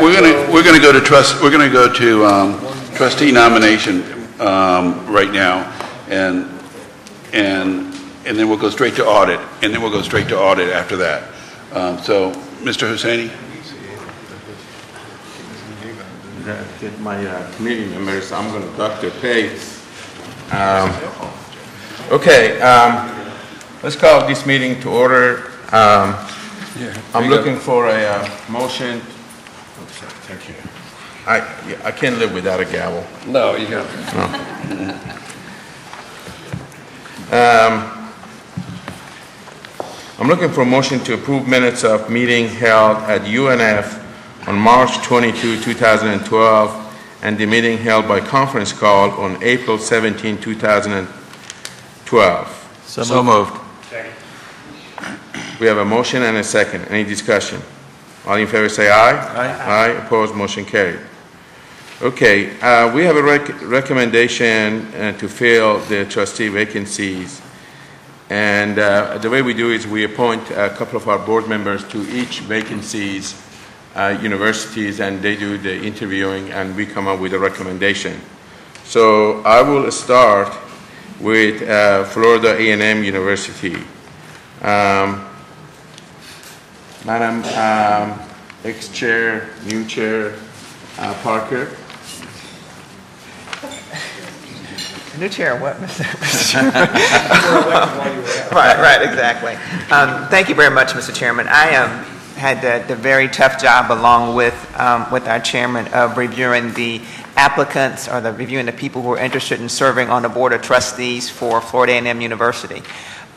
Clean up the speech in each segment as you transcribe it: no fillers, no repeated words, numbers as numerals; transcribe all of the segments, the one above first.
we're gonna go to trustee nomination right now, and then we'll go straight to audit, and then we'll go straight to audit after that. So, Mr. Hussaini. Get my committee members. I'm going to Dr. Pace. Okay, let's call this meeting to order. I'm looking for a motion. Thank you. I can't live without a gavel. No, you got I'm looking for a motion to approve minutes of meeting held at UNF on March 22, 2012, and the meeting held by conference call on April 17, 2012. So moved. Second. We have a motion and a second. Any discussion? All in favor say aye. Aye. Aye. Opposed? Motion carried. Okay, we have a recommendation to fill the trustee vacancies. And the way we do is we appoint a couple of our board members to each vacancies, universities, and they do the interviewing, and we come up with a recommendation. So I will start with Florida A&M University. Madam ex-chair, new chair, Parker. New chair, what, Mr. Chairman? Right, exactly. Thank you very much, Mr. Chairman. I had the very tough job, along with our chairman, of reviewing the applicants, or reviewing the people who are interested in serving on the Board of Trustees for Florida A&M University.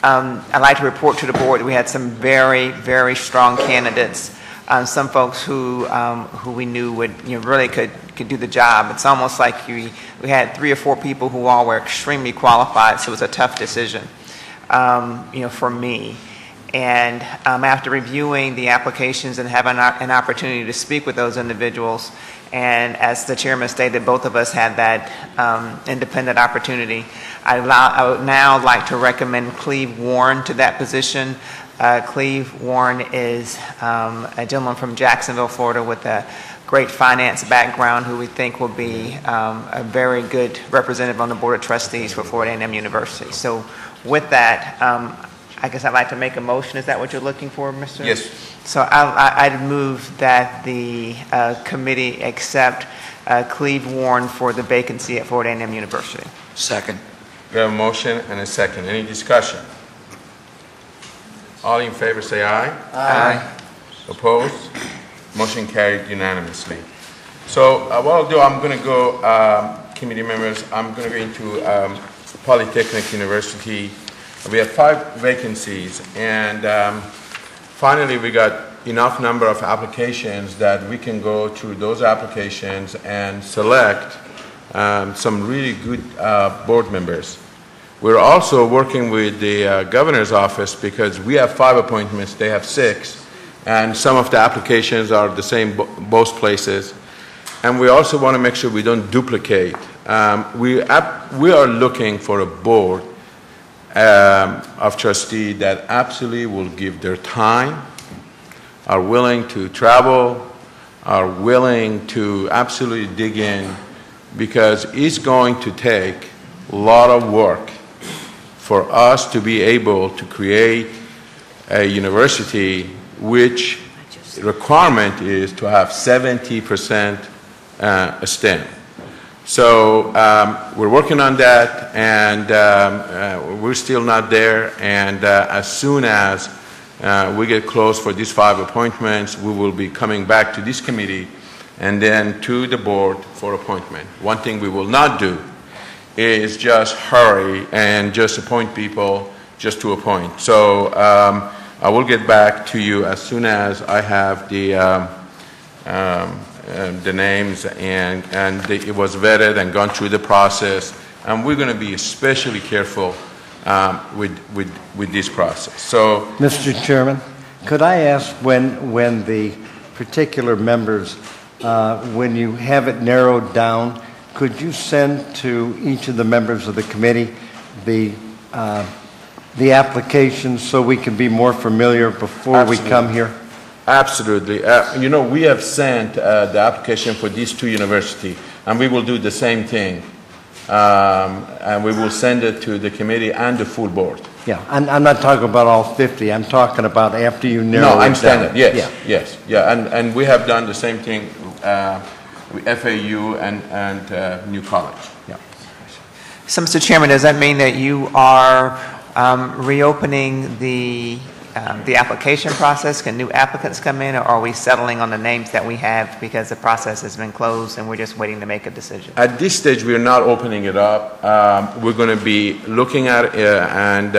I'd like to report to the board that we had some very, very strong candidates. Some folks who we knew would really could do the job. It's almost like we had 3 or 4 people who all were extremely qualified, so it was a tough decision, for me. And after reviewing the applications and having an opportunity to speak with those individuals, and as the chairman stated, both of us had that independent opportunity, I would now like to recommend Cleve Warren to that position. Cleve Warren is a gentleman from Jacksonville, Florida, with a great finance background, who we think will be a very good representative on the Board of Trustees for Florida A&M University. So with that, I guess I'd like to make a motion. Is that what you're looking for, Mr.? Yes. So I'd move that the committee accept Cleve Warren for the vacancy at Florida A&M University. Second. We have a motion and a second. Any discussion? All in favor say aye. Aye. Opposed? Motion carried unanimously. So what I'll do, I'm going to go, committee members, I'm going to go into Polytechnic University. We have 5 vacancies, and finally we got enough number of applications that we can go through those applications and select some really good board members. We're also working with the governor's office, because we have 5 appointments, they have 6, and some of the applications are the same both places. And we also want to make sure we don't duplicate. We are looking for a board of trustee that absolutely will give their time, are willing to travel, are willing to absolutely dig in, because it's going to take a lot of work for us to be able to create a university which requirement is to have 70% STEM. So we're working on that, and we're still not there. And as soon as we get close for these 5 appointments, we will be coming back to this committee and then to the board for appointment. One thing we will not do is just hurry and just appoint people just to appoint. So I will get back to you as soon as I have the names, and it was vetted and gone through the process. And we're going to be especially careful with this process. So, Mr. Chairman, could I ask when the particular members, when you have it narrowed down, could you send to each of the members of the committee the applications, so we can be more familiar before Absolutely. we come here? Absolutely. You know, we have sent the application for these two universities, and we will do the same thing. And we will send it to the committee and the full board. Yeah, I'm not talking about all 50. I'm talking about after you narrow it No, down. I understand that. Yes, Yeah. yes, yeah. And we have done the same thing with FAU and New College. Yeah. So, Mr. Chairman, does that mean that you are reopening the application process? Can new applicants come in, or are we settling on the names that we have because the process has been closed and we're just waiting to make a decision? At this stage, we're not opening it up. We're going to be looking at and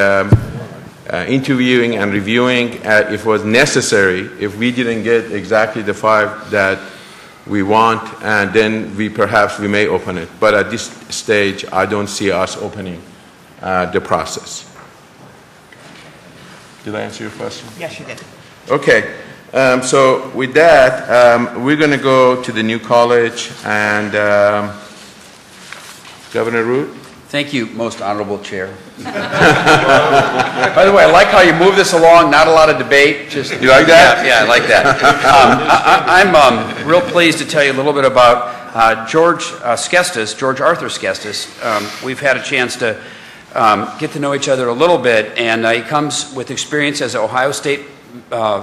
interviewing and reviewing if it was necessary. If we didn't get exactly the 5 that we want, and then perhaps we may open it. But at this stage, I don't see us opening the process. Did I answer your question? Yes, you did. Okay. So with that, we're going to go to the New College, and Governor Root. Thank you, most honorable chair. By the way, I like how you move this along, not a lot of debate. Just, You like that? Yeah, I like that. I'm real pleased to tell you a little bit about George Arthur Skestis. We've had a chance to get to know each other a little bit, and he comes with experience as an Ohio State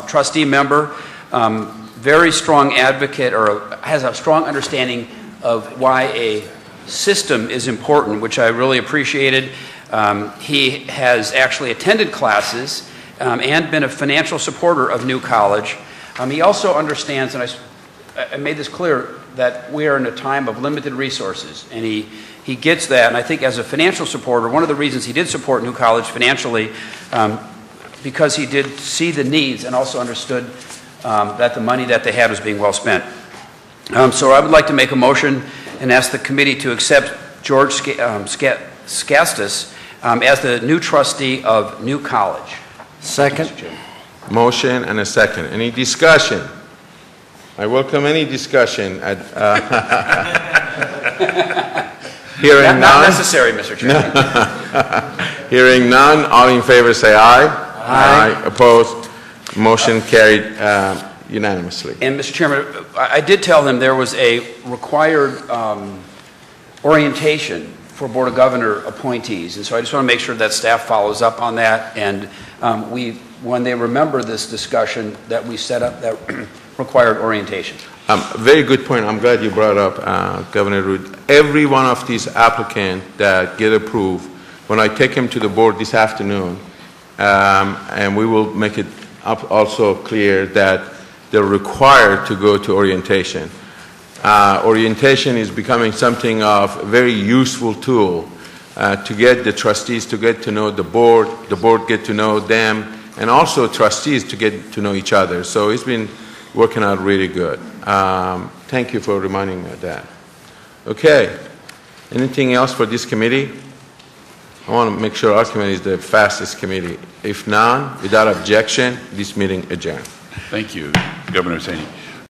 trustee member, very strong advocate, or has a strong understanding of why a system is important, which I really appreciated. He has actually attended classes and been a financial supporter of New College. He also understands, and I made this clear, that we are in a time of limited resources, and he gets that. And I think as a financial supporter, one of the reasons he did support New College financially, because he did see the needs and also understood that the money that they had was being well spent. So I would like to make a motion and ask the committee to accept George Skestis as the new trustee of New College. Second. Motion and a second. Any discussion? I welcome any discussion. Hearing Not none. necessary, Mr. Chairman. Hearing none. All in favor say aye. Aye. Opposed? Motion carried unanimously. And Mr. Chairman, I did tell him there was a required orientation for Board of Governor appointees, and so I just want to make sure that staff follows up on that, and when they remember this discussion, that we set up that required orientation. Very good point. I'm glad you brought up, Governor Root. Every one of these applicants that get approved, when I take them to the board this afternoon, and we will make it also clear that they're required to go to orientation. Orientation is becoming something of a very useful tool to get the trustees to get to know the board get to know them, and also trustees to get to know each other. So it's been working out really good. Thank you for reminding me of that. Okay. Anything else for this committee? I want to make sure our committee is the fastest committee. If none, without objection, this meeting adjourned. Thank you, Governor Hussaini.